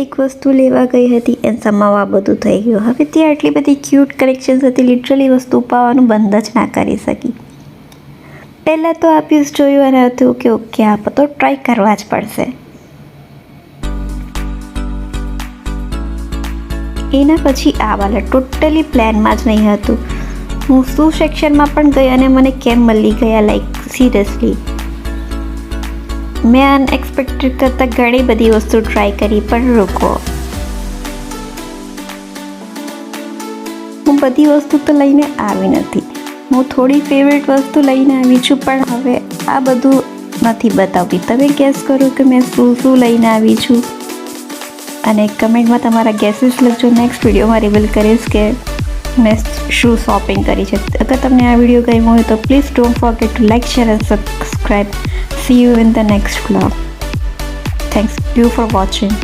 એક વસ્તુ લેવા ગઈ હતી અને સમાવા બધું થઈ ગયું. હવે ત્યાં આટલી બધી ક્યુટ કલેક્શન્સ હતી, લિટરલી વસ્તુ પાવાનું બંધ જ ના કરી શકી. પહેલાં તો આ પીસ જોયું અને હતું કે ઓકે આપણે તો ટ્રાય કરવા જ પડશે. એના પછી આ વાલા ટોટલી પ્લાનમાં જ નહીં હતું. હું શૂ સેક્શનમાં પણ ગઈ અને મને કેમ મળી ગયા, લાઈક સિરિયસલી. મેં અનએક્સપેક્ટેડ કરતાં ઘણી બધી વસ્તુ ટ્રાય કરી, પણ રોકો, હું બધી વસ્તુ તો લઈને આવી નથી. હું થોડી ફેવરેટ વસ્તુ લઈને આવી છું, પણ હવે આ બધું નથી બતાવતી. તમે ગેસ કરો કે મેં શું લઈને આવી છું અને કમેન્ટમાં તમારા ગેસીસ લખજો. નેક્સ્ટ વિડીયોમાં રિવીલ કરીશ કે મેં શું શોપિંગ કરી છે. અગર તમને આ વિડીયો ગમ્યો હોય તો please don't forget two like, share and subscribe. See you in the next vlog. Thanks you for watching.